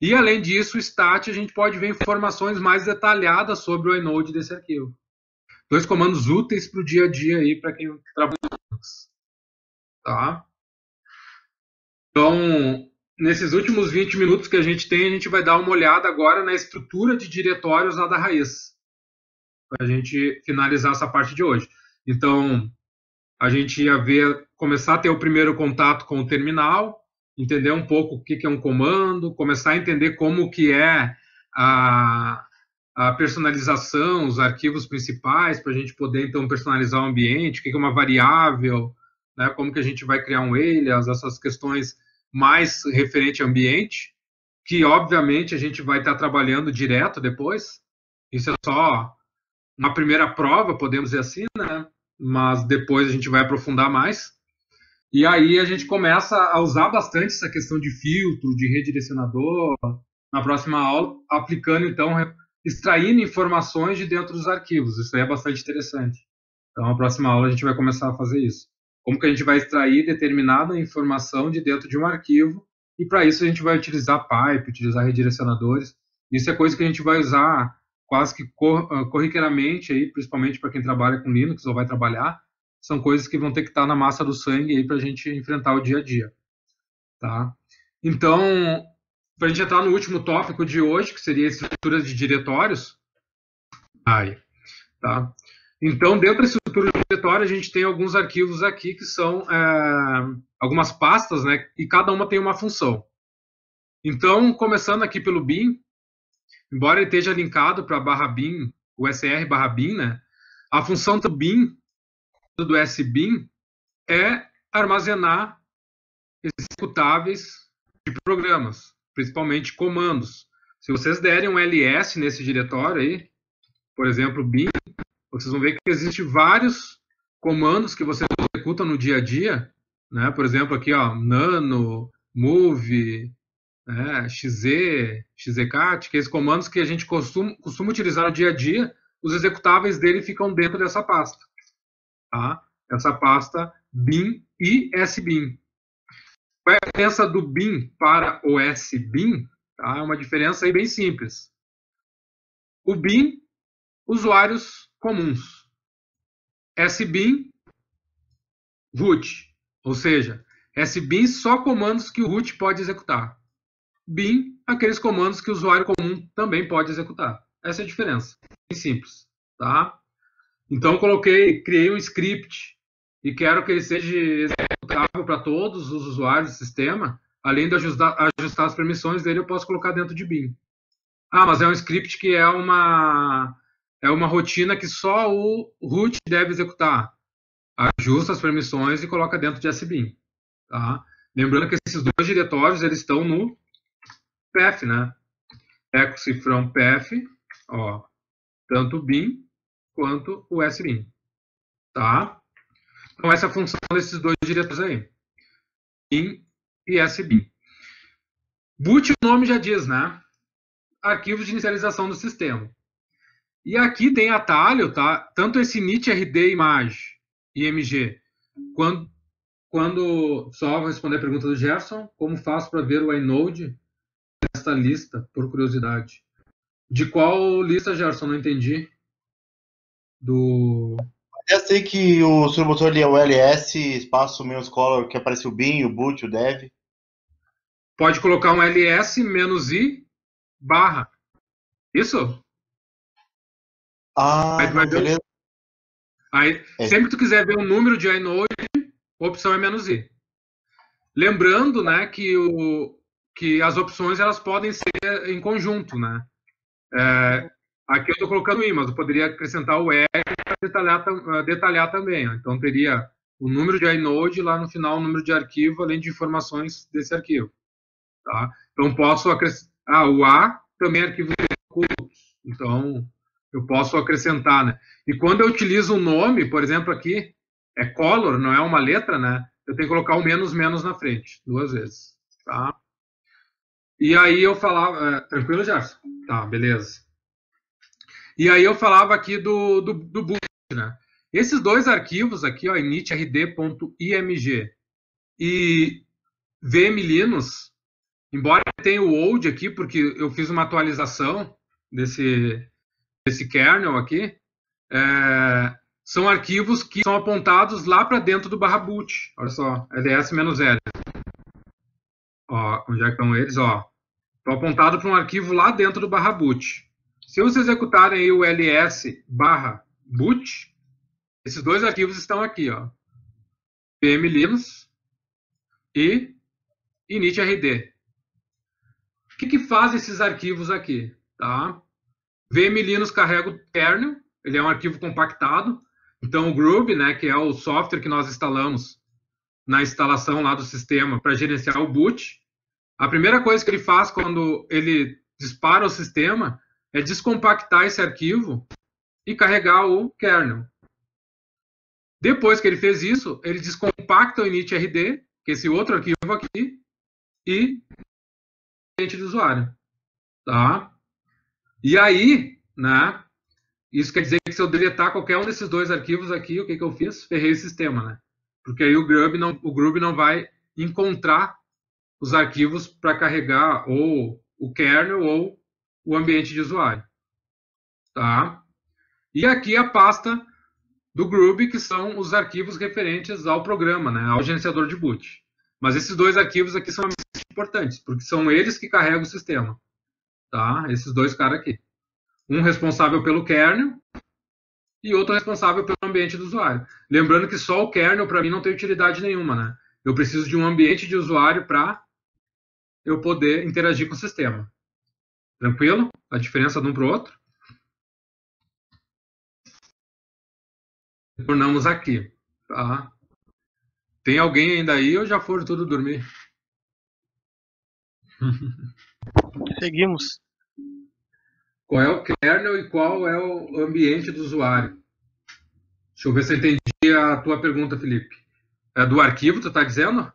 E, além disso, o stat, a gente pode ver informações mais detalhadas sobre o inode desse arquivo. Dois comandos úteis para o dia a dia aí, para quem trabalha com Linux. Tá? Então, nesses últimos 20 minutos que a gente tem, a gente vai dar uma olhada agora na estrutura de diretórios lá da raiz, para a gente finalizar essa parte de hoje. Então, a gente ia começar a ter o primeiro contato com o terminal, entender um pouco o que é um comando, começar a entender como que é a personalização, os arquivos principais, para a gente poder, então, personalizar o ambiente, o que é uma variável, né, como que a gente vai criar um alias, essas questões mais referente ao ambiente, que obviamente a gente vai estar trabalhando direto depois. Isso é só uma primeira prova, podemos dizer assim, né? Mas depois a gente vai aprofundar mais. E aí a gente começa a usar bastante essa questão de filtro, de redirecionador, na próxima aula, aplicando então, extraindo informações de dentro dos arquivos. Isso aí é bastante interessante. Então, na próxima aula a gente vai começar a fazer isso. Como que a gente vai extrair determinada informação de dentro de um arquivo, e para isso a gente vai utilizar pipe, utilizar redirecionadores. Isso é coisa que a gente vai usar quase que corriqueiramente, aí, principalmente para quem trabalha com Linux ou vai trabalhar, são coisas que vão ter que estar na massa do sangue para a gente enfrentar o dia a dia. Tá? Então, para a gente entrar no último tópico de hoje, que seria a estrutura de diretórios, tá? Então, dentro da estrutura de diretório, a gente tem alguns arquivos aqui que são algumas pastas, né? E cada uma tem uma função. Então, começando aqui pelo bin, embora ele esteja linkado para barra bin, o SR barra bin, né? A função do bin, do SBin, é armazenar executáveis de programas, principalmente comandos. Se vocês derem um ls nesse diretório aí, por exemplo, bin, vocês vão ver que existem vários comandos que vocês executam no dia a dia, né? Por exemplo, aqui, ó, nano, move, né? xz, xzcat, que são comandos que a gente costuma utilizar no dia a dia, os executáveis dele ficam dentro dessa pasta. Tá? Essa pasta bin e sbin. Qual é a diferença do bin para o sbin? Tá? É uma diferença aí bem simples. O bin, usuários comuns. SBin, root. Ou seja, SBIN só comandos que o root pode executar. bin, aqueles comandos que o usuário comum também pode executar. Essa é a diferença. Bem simples. Tá? Então, criei um script e quero que ele seja executável para todos os usuários do sistema. Além de ajustar as permissões dele, eu posso colocar dentro de bin. Ah, mas é um script que é uma rotina que só o root deve executar. Ajusta as permissões e coloca dentro de SBIN. Tá? Lembrando que esses dois diretórios eles estão no path, né? Echo from path, ó, tanto o bin quanto o SBIN. Tá? Então essa é a função desses dois diretórios aí. bin e SBIN. Boot, o nome já diz, né? Arquivos de inicialização do sistema. E aqui tem atalho, tá? Tanto esse init-rd image img, só vou responder a pergunta do Gerson, como faço para ver o inode nesta lista, por curiosidade? De qual lista, Gerson? Não entendi. Eu sei que o seu botou ali é o ls, espaço menos color, que aparece o bin, o boot, o dev. Pode colocar um ls menos i barra. Isso? Ah, beleza. Aí, sempre que tu quiser ver o número de inode, a opção é menos i. Lembrando, né, que as opções elas podem ser em conjunto, né? Aqui eu estou colocando i, mas eu poderia acrescentar o r para detalhar também. Ó. Então teria o número de inode lá no final, o número de arquivo, além de informações desse arquivo. Tá? Então posso acrescentar. O a também é arquivo ocultos. Então eu posso acrescentar, né? E quando eu utilizo um nome, por exemplo, aqui é color, não é uma letra, né? Eu tenho que colocar o menos na frente, 2 vezes, tá? E aí eu falava... tranquilo, Gerson? Tá, beleza. E aí eu falava aqui do boot, né? Esses dois arquivos aqui, ó, init-rd.img e vmlinux, embora tenha o old aqui, porque eu fiz uma atualização desse kernel aqui, são arquivos que são apontados lá para dentro do /boot. Olha só, ls-l. Ó, onde é que estão eles? Ó, estão apontados para um arquivo lá dentro do /boot. Se vocês executarem aí o ls/boot, esses dois arquivos estão aqui, ó, vmlinux e init-rd. O que faz esses arquivos aqui? Tá? vmlinux carrega o kernel, ele é um arquivo compactado. Então o Grub, né, que é o software que nós instalamos na instalação lá do sistema para gerenciar o boot, a primeira coisa que ele faz quando ele dispara o sistema é descompactar esse arquivo e carregar o kernel. Depois que ele fez isso, ele descompacta o init-rd, que é esse outro arquivo aqui, e o ambiente do usuário. Tá? E aí, né, isso quer dizer que se eu deletar qualquer um desses dois arquivos aqui, o que eu fiz? Ferrei o sistema, né? Porque aí o Grub não vai encontrar os arquivos para carregar ou o kernel ou o ambiente de usuário. Tá? E aqui a pasta do Grub, que são os arquivos referentes ao programa, né, ao gerenciador de boot. Mas esses dois arquivos aqui são importantes, porque são eles que carregam o sistema. Tá? Esses dois caras aqui. Um responsável pelo kernel e outro responsável pelo ambiente do usuário. Lembrando que só o kernel, para mim, não tem utilidade nenhuma. Né? Eu preciso de um ambiente de usuário para eu poder interagir com o sistema. Tranquilo? A diferença de um para o outro? Retornamos aqui. Tá? Tem alguém ainda aí ou já foram tudo dormir? Seguimos. Qual é o kernel e qual é o ambiente do usuário? Deixa eu ver se eu entendi a tua pergunta, Felipe. É do arquivo, tu está dizendo?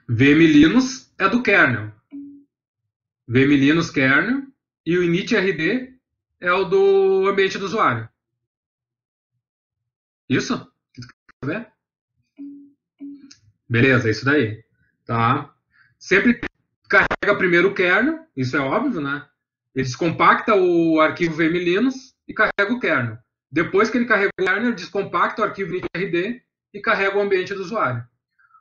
vmlinux é do kernel. vmlinux kernel e o init-rd é o do ambiente do usuário. Isso? Quer ver? Beleza, é isso daí. Tá? Sempre carrega primeiro o kernel, isso é óbvio, né? Ele descompacta o arquivo vmlinux e carrega o kernel. Depois que ele carrega o kernel, descompacta o arquivo initRD e carrega o ambiente do usuário.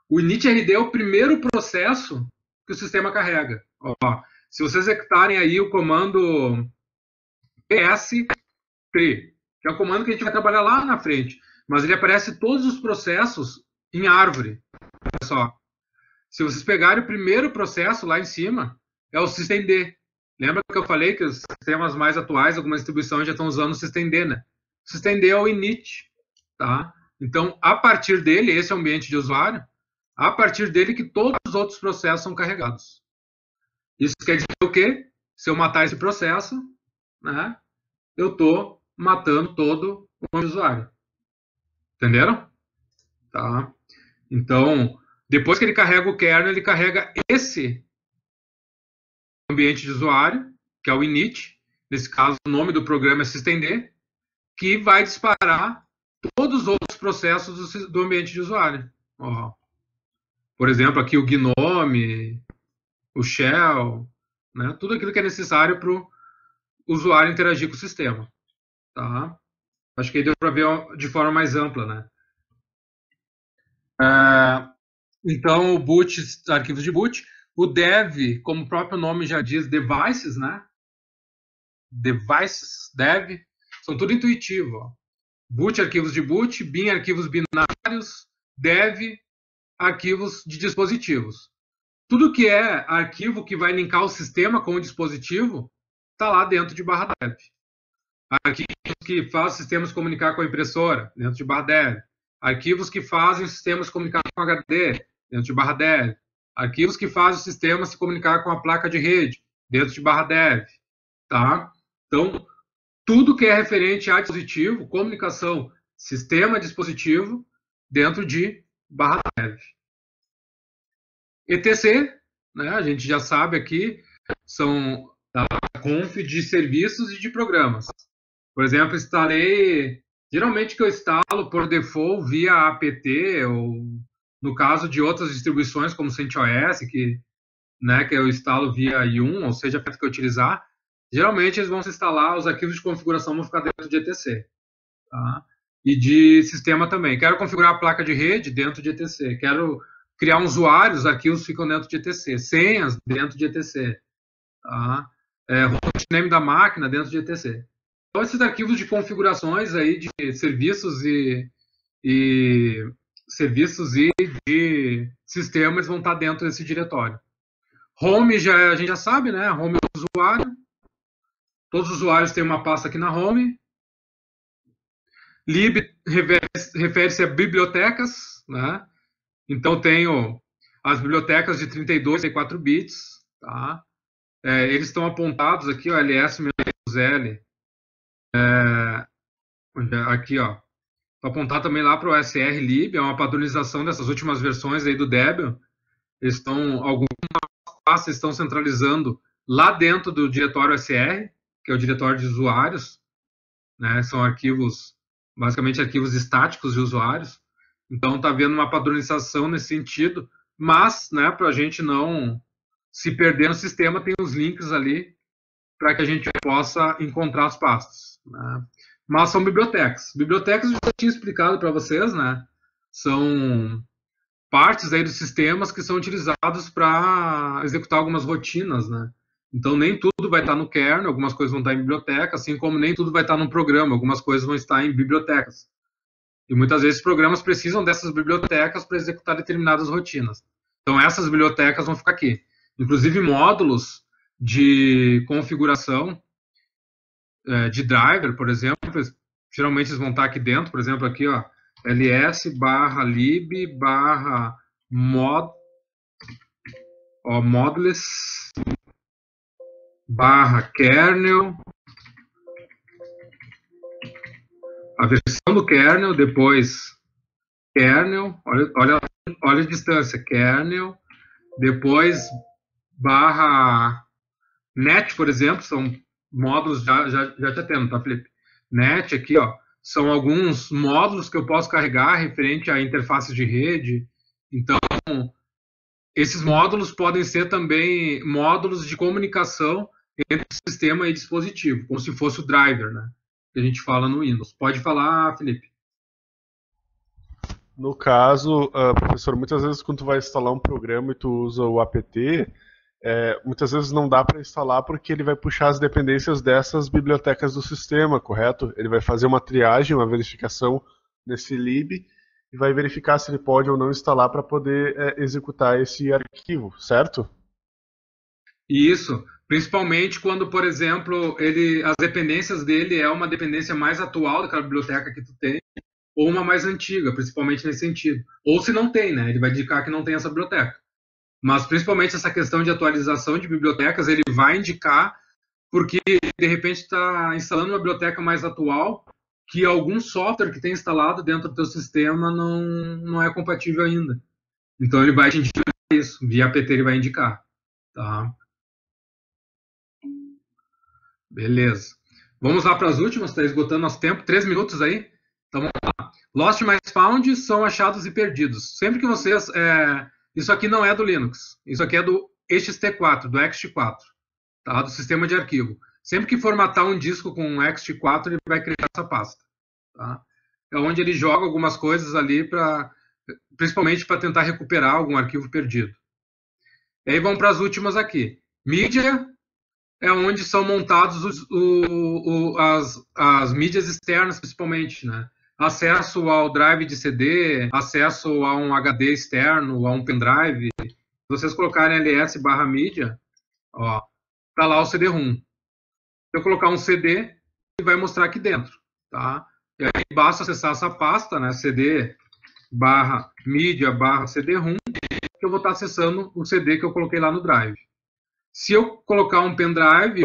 O initRD é o primeiro processo que o sistema carrega. Ó, se vocês executarem aí o comando ps-tree, que é o comando que a gente vai trabalhar lá na frente, mas ele aparece todos os processos em árvore. Olha só. Se vocês pegarem o primeiro processo lá em cima, é o systemd. Lembra que eu falei que os sistemas mais atuais, algumas distribuições já estão usando o systemd, né? O systemd é o init, tá? Então, a partir dele, esse é o ambiente de usuário, a partir dele que todos os outros processos são carregados. Isso quer dizer o quê? Se eu matar esse processo, né, eu estou matando todo o usuário. Entenderam? Tá? Então, depois que ele carrega o kernel, ele carrega esse ambiente de usuário, que é o init. Nesse caso, o nome do programa é systemd, que vai disparar todos os outros processos do ambiente de usuário. Ó, por exemplo, aqui o Gnome, o Shell, né, tudo aquilo que é necessário para o usuário interagir com o sistema. Tá? Acho que aí deu para ver de forma mais ampla, né? Então, o boot, arquivos de boot. O dev, como o próprio nome já diz, devices, né? Devices, dev, são tudo intuitivo. Ó. Boot, arquivos de boot, bin, arquivos binários, dev, arquivos de dispositivos. Tudo que é arquivo que vai linkar o sistema com o dispositivo está lá dentro de /dev. Arquivos que fazem sistemas comunicar com a impressora, dentro de /dev. Arquivos que fazem os sistemas comunicar com HD, dentro de /dev. Arquivos que fazem o sistema se comunicar com a placa de rede, dentro de /dev. Tá? Então, tudo que é referente a dispositivo, comunicação, sistema dispositivo, dentro de /dev. etc, né, a gente já sabe aqui, são a conf de serviços e de programas. Por exemplo, instalei, geralmente que eu instalo por default via apt, ou no caso de outras distribuições como CentOS, que eu instalo via yum, ou seja, a que eu utilizar, geralmente eles vão se instalar, os arquivos de configuração vão ficar dentro de etc. Tá? E de sistema também. Quero configurar a placa de rede dentro de etc. Quero criar um usuário, os arquivos ficam dentro de etc. Senhas dentro de etc. Tá? Hostname da máquina dentro de etc. Então, esses arquivos de configurações aí de serviços e de sistemas vão estar dentro desse diretório. Home, a gente já sabe, né? Home é o usuário. Todos os usuários têm uma pasta aqui na home. Lib refere-se a bibliotecas, né? Então, tenho as bibliotecas de 32 e 4 bits. Tá? Eles estão apontados aqui, ó, ls-l. Aqui, ó. Está apontado também lá para o srlib, é uma padronização dessas últimas versões aí do Debian. Algumas pastas estão centralizando lá dentro do diretório sr, que é o diretório de usuários. Né? São arquivos, basicamente arquivos estáticos de usuários. Então, está havendo uma padronização nesse sentido, mas, né, para a gente não se perder no sistema, tem os links ali para que a gente possa encontrar as pastas. Né? Mas são bibliotecas. Bibliotecas eu já tinha explicado para vocês, né? São partes aí dos sistemas que são utilizados para executar algumas rotinas, né? Então, nem tudo vai estar no kernel, algumas coisas vão estar em biblioteca, assim como nem tudo vai estar no programa, algumas coisas vão estar em bibliotecas. E muitas vezes programas precisam dessas bibliotecas para executar determinadas rotinas. Então, essas bibliotecas vão ficar aqui. Inclusive, módulos de configuração de driver, por exemplo, geralmente eles vão estar aqui dentro, por exemplo, aqui, ó, ls/lib/modules /kernel, a versão do kernel, depois kernel, olha a distância, kernel, depois /net, por exemplo, são módulos, já tendo, tá, Felipe? Net aqui, ó, são alguns módulos que eu posso carregar referente a interfaces de rede. Então, esses módulos podem ser também módulos de comunicação entre sistema e dispositivo, como se fosse o driver, né? que a gente fala no Windows. Pode falar, Felipe. No caso, professor, muitas vezes quando tu vai instalar um programa e tu usa o apt, muitas vezes não dá para instalar porque ele vai puxar as dependências dessas bibliotecas do sistema, correto? Ele vai fazer uma triagem, uma verificação nesse lib e vai verificar se ele pode ou não instalar para poder executar esse arquivo, certo? Isso, principalmente quando, por exemplo, as dependências dele é uma dependência mais atual daquela biblioteca que tu tem, ou uma mais antiga, principalmente nesse sentido. Ou se não tem, né? Ele vai indicar que não tem essa biblioteca. Mas principalmente essa questão de atualização de bibliotecas, ele vai indicar porque de repente está instalando uma biblioteca mais atual que algum software que tem instalado dentro do teu sistema não é compatível ainda. Então ele vai te indicar isso, via apt ele vai indicar. Tá? Beleza. Vamos lá para as últimas, está esgotando nosso tempo, 3 minutos aí. Então vamos lá. Lost mais found são achados e perdidos. Sempre que vocês... isso aqui não é do Linux, isso aqui é do ext4, do ext4, tá? Do sistema de arquivo. Sempre que formatar um disco com um ext4, ele vai criar essa pasta. Tá? É onde ele joga algumas coisas ali, principalmente para tentar recuperar algum arquivo perdido. E aí vamos para as últimas aqui. Mídia é onde são montados as mídias externas, principalmente, né? Acesso ao drive de CD, acesso a um HD externo, a um pendrive. Se vocês colocarem ls/mídia, ó, tá lá o CD-ROM. Se eu colocar um CD, ele vai mostrar aqui dentro, tá? E aí basta acessar essa pasta, né? CD/mídia/CD-ROM, que eu vou estar acessando o CD que eu coloquei lá no drive. Se eu colocar um pendrive,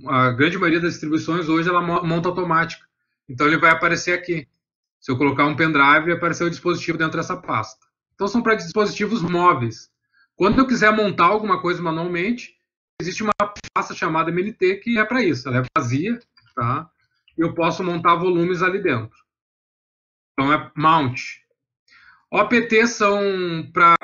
a grande maioria das distribuições hoje ela monta automática. Então ele vai aparecer aqui. Se eu colocar um pendrive, vai aparecer o dispositivo dentro dessa pasta. Então são para dispositivos móveis. Quando eu quiser montar alguma coisa manualmente, existe uma pasta chamada MNT que é para isso. Ela é vazia, tá? E eu posso montar volumes ali dentro. Então é mount. OPT são para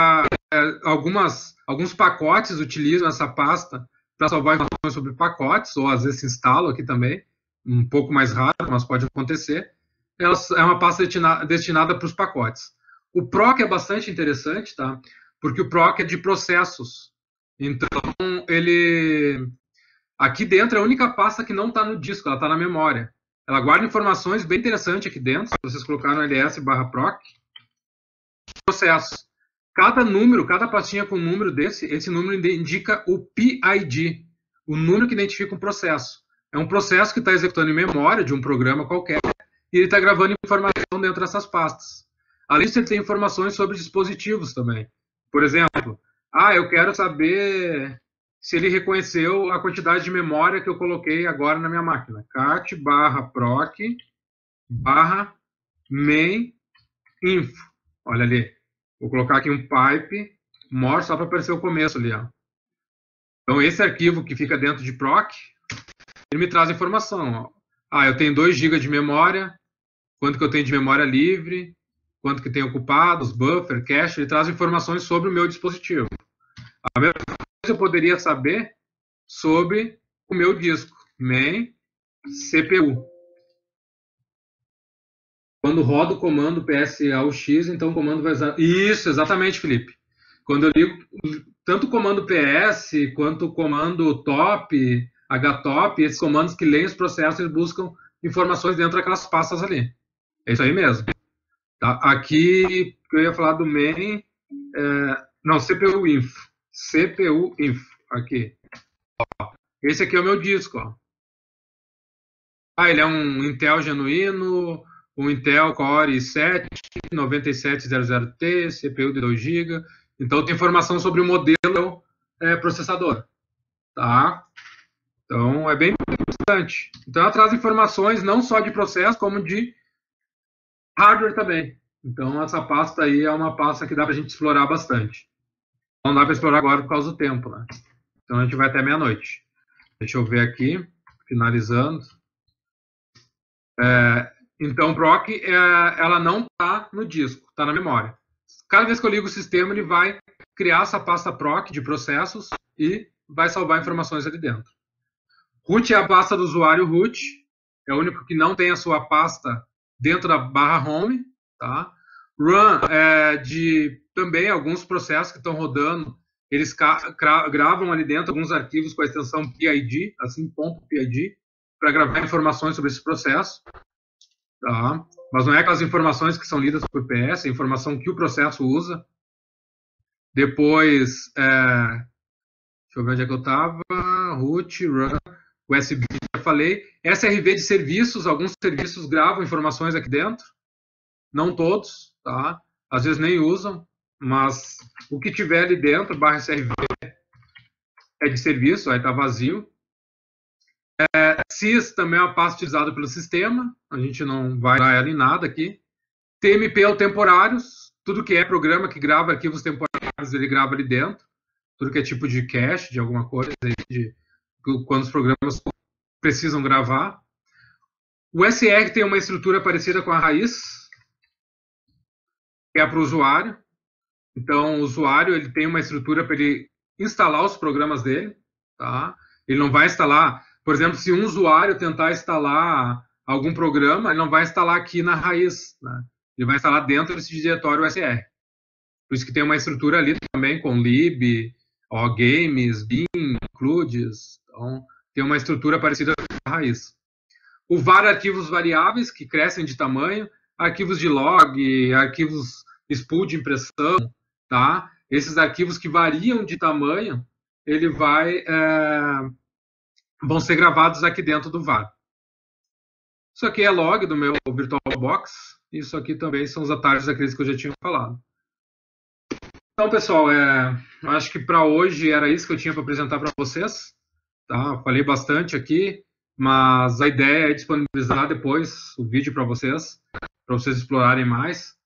alguns pacotes utilizam essa pasta para salvar informações sobre pacotes, ou às vezes se instalam aqui também, um pouco mais raro, mas pode acontecer. Ela é uma pasta destinada para os pacotes. O proc é bastante interessante, tá? Porque o proc é de processos. Então, aqui dentro é a única pasta que não está no disco, ela está na memória. Ela guarda informações bem interessantes aqui dentro, se vocês colocaram ls/proc. Processos. Cada pastinha com um número esse número indica o PID, o número que identifica um processo. É um processo que está executando em memória de um programa qualquer e ele está gravando informação dentro dessas pastas. Além disso, ele tem informações sobre dispositivos também. Por exemplo, eu quero saber se ele reconheceu a quantidade de memória que eu coloquei agora na minha máquina. cat/proc/main-info. Olha ali. Vou colocar aqui um pipe more só para aparecer o começo ali. Ó. Então, esse arquivo que fica dentro de proc, ele me traz informação. Ó. Eu tenho 2 GB de memória, quanto que eu tenho de memória livre, quanto que tem ocupados, buffer, cache, ele traz informações sobre o meu dispositivo. A mesma coisa eu poderia saber sobre o meu disco, main CPU. Quando roda o comando PSAUX, então o comando vai usar... Isso, exatamente, Felipe. Quando eu ligo tanto o comando PS, quanto o comando top, htop, esses comandos que leem os processos, eles buscam informações dentro daquelas pastas ali. É isso aí mesmo. Tá? Aqui, eu ia falar do main... CPU info. CPU info. Aqui. Ó. Esse aqui é o meu disco. Ó. Ele é um Intel genuíno... um Intel Core i7 9700T, CPU de 2 GB. Então, tem informação sobre o modelo processador. Tá? Então, é bem importante. Então, ela traz informações não só de processo, como de hardware também. Então, essa pasta aí é uma pasta que dá para a gente explorar bastante. Não dá para explorar agora por causa do tempo, né? Então, a gente vai até meia-noite. Deixa eu ver aqui, finalizando. Então, proc, ela não está no disco, está na memória. Cada vez que eu ligo o sistema, ele vai criar essa pasta proc de processos e vai salvar informações ali dentro. Root é a pasta do usuário root, é o único que não tem a sua pasta dentro da barra home, tá? Run é de também alguns processos que estão rodando, eles gravam ali dentro alguns arquivos com a extensão PID, assim, .pid, para gravar informações sobre esse processo, tá? Mas não é aquelas informações que são lidas por PS, é informação que o processo usa. Depois, deixa eu ver onde é que eu estava, root, run, USB, já falei. SRV de serviços, alguns serviços gravam informações aqui dentro, não todos, tá? Às vezes nem usam, mas o que tiver ali dentro, barra SRV, é de serviço, aí está vazio. SYS também é uma pasta utilizada pelo sistema, a gente não vai usar ela em nada aqui. TMP ou temporários, tudo que é programa que grava arquivos temporários, ele grava ali dentro. Tudo que é tipo de cache, de alguma coisa, quando os programas precisam gravar. O SR tem uma estrutura parecida com a raiz, que é para o usuário. Então, o usuário ele tem uma estrutura para ele instalar os programas dele. Tá? Ele não vai instalar, por exemplo, se um usuário tentar instalar algum programa, ele não vai instalar aqui na raiz. Né? Ele vai instalar dentro desse diretório USR. Por isso que tem uma estrutura ali também com lib, games, bin, includes. Então, tem uma estrutura parecida com a raiz. O var arquivos variáveis, que crescem de tamanho, arquivos de log, arquivos spool de impressão, tá? Esses arquivos que variam de tamanho, vão ser gravados aqui dentro do var. Isso aqui é log do meu VirtualBox. Isso aqui também são os atalhos daqueles que eu já tinha falado. Então, pessoal, acho que para hoje era isso que eu tinha para apresentar para vocês. Tá? Falei bastante aqui, mas a ideia é disponibilizar depois o vídeo para vocês explorarem mais.